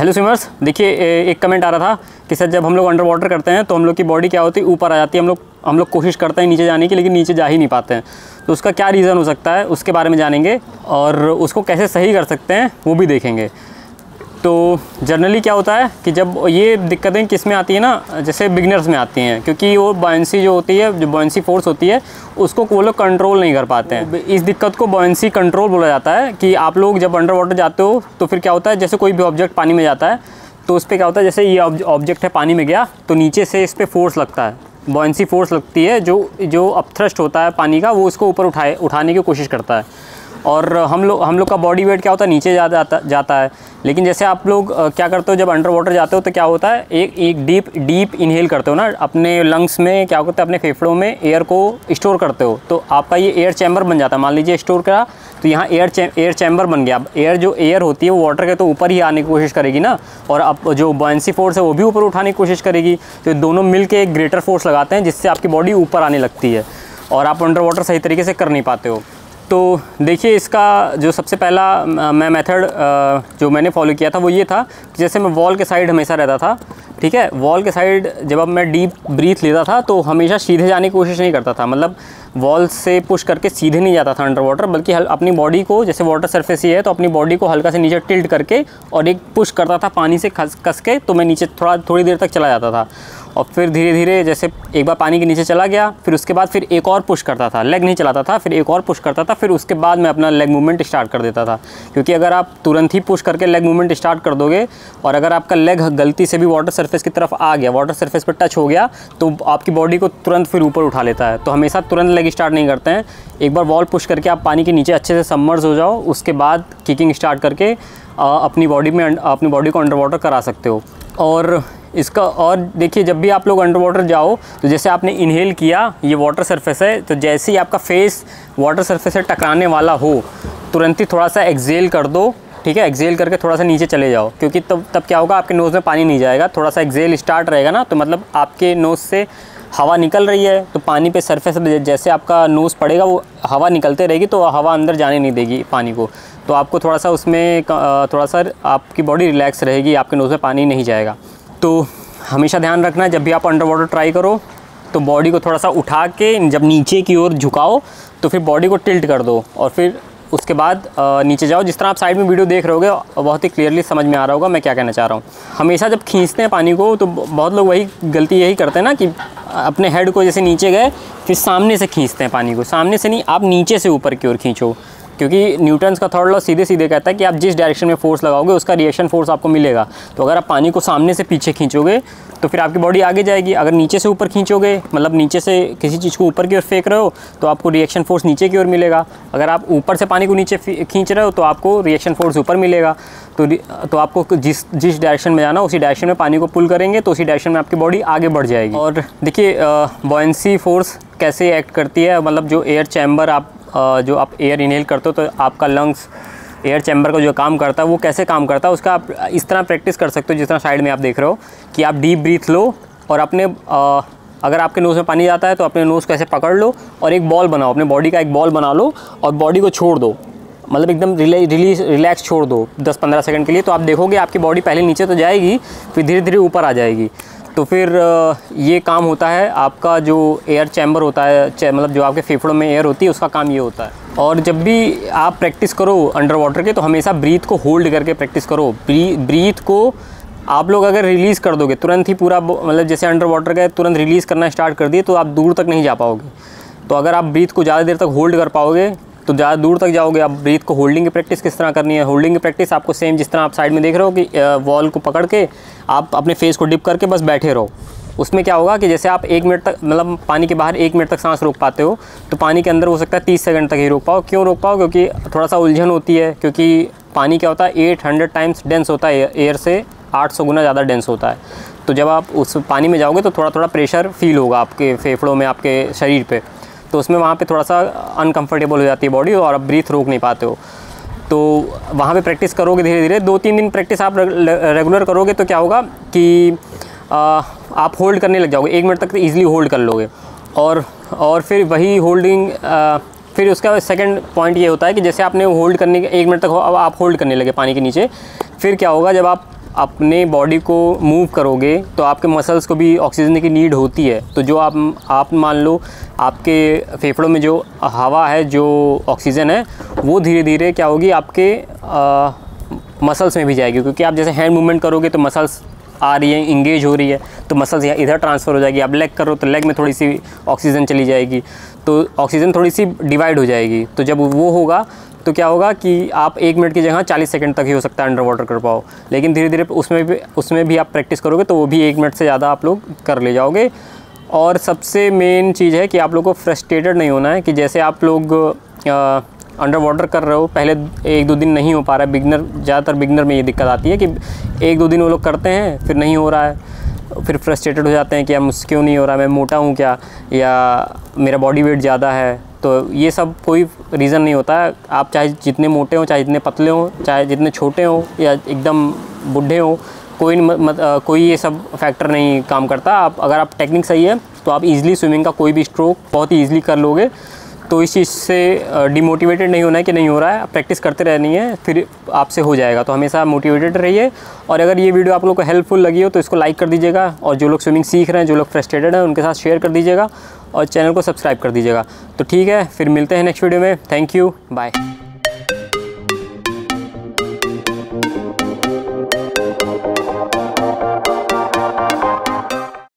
Hello swimmers, देखिए एक comment आ रहा था कि सर जब हम लोग अंडर वाटर करते हैं तो हम लोग की बॉडी क्या होती है, ऊपर आ जाती है। हम लोग कोशिश करते हैं नीचे जाने की, लेकिन नीचे जा ही नहीं पाते हैं। तो उसका क्या रीज़न हो सकता है, उसके बारे में जानेंगे और उसको कैसे सही कर सकते हैं वो भी देखेंगे। तो जनरली क्या होता है कि जब ये दिक्कतें किस में आती है ना, जैसे बिगिनर्स में आती हैं, क्योंकि वो बॉयंसी जो होती है, जो बॉयंसी फोर्स होती है, उसको वो लोग कंट्रोल नहीं कर पाते हैं। इस दिक्कत को बॉयंसी कंट्रोल बोला जाता है। कि आप लोग जब अंडर वाटर जाते हो तो फिर क्या होता है, जैसे कोई भी ऑब्जेक्ट पानी में जाता है तो उस पर क्या होता है, जैसे ये ऑब्जेक्ट है पानी में गया तो नीचे से इस पर फोर्स लगता है, बॉयंसी फोर्स लगती है, जो अपथ्रस्ट होता है पानी का, वो उसको ऊपर उठाने की कोशिश करता है। और हम लोग का बॉडी वेट क्या होता है, नीचे जाता है। लेकिन जैसे आप लोग क्या करते हो, जब अंडर वाटर जाते हो तो क्या होता है, एक डीप इनहेल करते हो ना, अपने लंग्स में क्या होता है, अपने फेफड़ों में एयर को स्टोर करते हो, तो आपका ये एयर चैम्बर बन जाता है। मान लीजिए स्टोर करा तो यहाँ एयर चैम्बर बन गया। अब एयर होती है वो वाटर के तो ऊपर ही आने की कोशिश करेगी ना, और अब जो बॉयंसी फोर्स है वो भी ऊपर उठाने की कोशिश करेगी। तो दोनों मिल के एक ग्रेटर फोर्स लगाते हैं, जिससे आपकी बॉडी ऊपर आने लगती है और आप अंडर वाटर सही तरीके से कर नहीं पाते हो। तो देखिए, इसका जो सबसे पहला मैं मेथड जो मैंने फॉलो किया था वो ये था कि जैसे मैं वॉल के साइड हमेशा रहता था, ठीक है। वॉल के साइड जब अब मैं डीप ब्रीथ लेता था तो हमेशा सीधे जाने की कोशिश नहीं करता था, मतलब वॉल से पुश करके सीधे नहीं जाता था अंडर वाटर, बल्कि अपनी बॉडी को, जैसे वाटर सरफेस ही है तो अपनी बॉडी को हल्का से नीचे टिल्ट करके और एक पुश करता था पानी से कस के, तो मैं नीचे थोड़ी देर तक चला जाता था। और फिर धीरे धीरे जैसे एक बार पानी के नीचे चला गया, फिर उसके बाद फिर एक और पुश करता था, लेग नहीं चलाता था, फिर एक और पुश करता था, फिर उसके बाद मैं अपना लेग मूवमेंट स्टार्ट कर देता था। क्योंकि अगर आप तुरंत ही पुश करके लेग मूवमेंट स्टार्ट कर दोगे और अगर आपका लेग गलती से भी वाटर सरफेस की तरफ आ गया, वाटर सरफेस पर टच हो गया, तो आपकी बॉडी को तुरंत फिर ऊपर उठा लेता है। तो हमेशा तुरंत लेग स्टार्ट नहीं करते हैं। एक बार वॉल पुश करके आप पानी के नीचे अच्छे से सबमर्ज हो जाओ, उसके बाद किकिंग स्टार्ट करके अपनी बॉडी को अंडर वाटर करा सकते हो। और देखिए, जब भी आप लोग अंडर वाटर जाओ तो जैसे आपने इनहेल किया, ये वाटर सरफेस है, तो जैसे ही आपका फेस वाटर सरफेस से टकराने वाला हो, तुरंत ही थोड़ा सा एक्सेल कर दो, ठीक है। एक्सेल करके थोड़ा सा नीचे चले जाओ, क्योंकि तब क्या होगा, आपके नोज़ में पानी नहीं जाएगा। थोड़ा सा एक्सेल स्टार्ट रहेगा ना, तो मतलब आपके नोज़ से हवा निकल रही है, तो पानी पे सरफेस जैसे आपका नोज़ पड़ेगा वो हवा निकलते रहेगी, तो हवा अंदर जाने नहीं देगी पानी को। तो आपको थोड़ा सा उसमें थोड़ा सा आपकी बॉडी रिलैक्स रहेगी, आपके नोज़ में पानी नहीं जाएगा। तो हमेशा ध्यान रखना है, जब भी आप अंडर वाटर ट्राई करो तो बॉडी को थोड़ा सा उठा के जब नीचे की ओर झुकाओ तो फिर बॉडी को टिल्ट कर दो और फिर उसके बाद नीचे जाओ। जिस तरह आप साइड में वीडियो देख रहे होगे, बहुत ही क्लियरली समझ में आ रहा होगा मैं क्या कहना चाह रहा हूँ। हमेशा जब खींचते हैं पानी को तो बहुत लोग वही गलती यही करते हैं ना, कि अपने हेड को जैसे नीचे गए फिर सामने से खींचते हैं पानी को। सामने से नहीं, आप नीचे से ऊपर की ओर खींचो, क्योंकि न्यूटन्स का थर्ड लॉ सीधे कहता है कि आप जिस डायरेक्शन में फोर्स लगाओगे उसका रिएक्शन फोर्स आपको मिलेगा। तो अगर आप पानी को सामने से पीछे खींचोगे तो फिर आपकी बॉडी आगे जाएगी। अगर नीचे से ऊपर खींचोगे, मतलब नीचे से किसी चीज़ को ऊपर की ओर फेंक रहे हो, तो आपको रिएक्शन फोर्स नीचे की ओर मिलेगा। अगर आप ऊपर से पानी को नीचे खींच रहे हो तो आपको रिएक्शन फोर्स ऊपर मिलेगा। तो आपको जिस डायरेक्शन में जाना उसी डायरेक्शन में पानी को पुल करेंगे तो उसी डायरेक्शन में आपकी बॉडी आगे बढ़ जाएगी। और देखिए, बॉयंसी फोर्स कैसे एक्ट करती है, मतलब जो एयर चैम्बर जो आप एयर इनहेल करते हो तो आपका लंग्स एयर चैम्बर का जो काम करता है वो कैसे काम करता है, उसका आप इस तरह प्रैक्टिस कर सकते हो। जिस तरह साइड में आप देख रहे हो कि आप डीप ब्रीथ लो और अपने अगर आपके नोज़ में पानी जाता है तो अपने नोज़ को ऐसे पकड़ लो और एक बॉल बनाओ, अपने बॉडी का एक बॉल बना लो और बॉडी को छोड़ दो, मतलब एकदम रिलैक्स छोड़ दो 10-15 सेकंड के लिए। तो आप देखोगे आपकी बॉडी पहले नीचे तो जाएगी, फिर धीरे धीरे ऊपर आ जाएगी। तो फिर ये काम होता है आपका जो एयर चैम्बर होता है, मतलब जो आपके फेफड़ों में एयर होती है, उसका काम ये होता है। और जब भी आप प्रैक्टिस करो अंडर वाटर के तो हमेशा ब्रीथ को होल्ड करके प्रैक्टिस करो। ब्रीथ को आप लोग अगर रिलीज़ कर दोगे तुरंत ही पूरा, मतलब जैसे अंडर वाटर का तुरंत रिलीज़ करना स्टार्ट कर दिए तो आप दूर तक नहीं जा पाओगे। तो अगर आप ब्रीथ को ज़्यादा देर तक होल्ड कर पाओगे तो ज़्यादा दूर तक जाओगे। आप ब्रीथ को होल्डिंग की प्रैक्टिस किस तरह करनी है, होल्डिंग की प्रैक्टिस आपको सेम जिस तरह आप साइड में देख रहे हो कि वॉल को पकड़ के आप अपने फेस को डिप करके बस बैठे रहो। उसमें क्या होगा कि जैसे आप 1 मिनट तक, मतलब पानी के बाहर 1 मिनट तक सांस रोक पाते हो, तो पानी के अंदर हो सकता है 30 सेकंड तक ही रोक पाओ। क्यों रोक पाओ? क्योंकि थोड़ा सा उलझन होती है, क्योंकि पानी क्या होता है 800 टाइम्स डेंस होता है, एयर से 800 गुना ज़्यादा डेंस होता है। तो जब आप उस पानी में जाओगे तो थोड़ा थोड़ा प्रेशर फील होगा आपके फेफड़ों में, आपके शरीर पे, तो उसमें वहाँ पे थोड़ा सा अनकंफर्टेबल हो जाती है बॉडी और आप ब्रीथ रोक नहीं पाते हो। तो वहाँ पे प्रैक्टिस करोगे धीरे धीरे, 2-3 दिन प्रैक्टिस आप रेगुलर करोगे तो क्या होगा कि आप होल्ड करने लग जाओगे, 1 मिनट तक ईज़िली होल्ड कर लोगे। और फिर वही होल्डिंग, फिर उसका सेकंड पॉइंट ये होता है कि जैसे आपने होल्ड करने के 1 मिनट तक आप होल्ड करने लगे पानी के नीचे, फिर क्या होगा जब आप अपने बॉडी को मूव करोगे तो आपके मसल्स को भी ऑक्सीजन की नीड होती है। तो जो आप मान लो आपके फेफड़ों में जो हवा है, जो ऑक्सीजन है, वो धीरे धीरे क्या होगी आपके मसल्स में भी जाएगी, क्योंकि आप जैसे हैंड मूवमेंट करोगे तो मसल्स आ रही है, इंगेज हो रही है, तो मसल्स यहाँ इधर ट्रांसफ़र हो जाएगी। आप लेग करो तो लेग में थोड़ी सी ऑक्सीजन चली जाएगी, तो ऑक्सीजन थोड़ी सी डिवाइड हो जाएगी। तो जब वो होगा तो क्या होगा कि आप 1 मिनट की जगह 40 सेकंड तक ही हो सकता है अंडर वाटर कर पाओ, लेकिन धीरे धीरे उसमें भी आप प्रैक्टिस करोगे तो वो भी 1 मिनट से ज़्यादा आप लोग कर ले जाओगे। और सबसे मेन चीज़ है कि आप लोग को फ्रस्ट्रेटेड नहीं होना है कि जैसे आप लोग अंडर वाटर कर रहे हो, पहले 1-2 दिन नहीं हो पा रहा है। ज़्यादातर बिगनर में ये दिक्कत आती है कि 1-2 दिन वो लोग करते हैं, फिर नहीं हो रहा है, फिर फ्रस्ट्रेटेड हो जाते हैं कि यार मुझसे क्यों नहीं हो रहा, मैं मोटा हूँ क्या, या मेरा बॉडी वेट ज़्यादा है। तो ये सब कोई रीज़न नहीं होता है। आप चाहे जितने मोटे हो, चाहे जितने पतले हो, चाहे जितने छोटे हो या एकदम बूढ़े हो, कोई ये सब फैक्टर नहीं काम करता। अगर आप टेक्निक सही है तो आप इजीली स्विमिंग का कोई भी स्ट्रोक बहुत ही ईजिली कर लोगे। तो इस चीज़ से डिमोटिवेटेड नहीं होना है कि नहीं हो रहा है, प्रैक्टिस करते रहनी है, फिर आपसे हो जाएगा। तो हमेशा मोटिवेटेड रहिए। और अगर ये वीडियो आप लोग को हेल्पफुल लगी हो तो इसको लाइक कर दीजिएगा, और जो लोग स्विमिंग सीख रहे हैं, जो लोग फ्रस्ट्रेटेड हैं, उनके साथ शेयर कर दीजिएगा, और चैनल को सब्सक्राइब कर दीजिएगा। तो ठीक है, फिर मिलते हैं नेक्स्ट वीडियो में। Thank you, bye.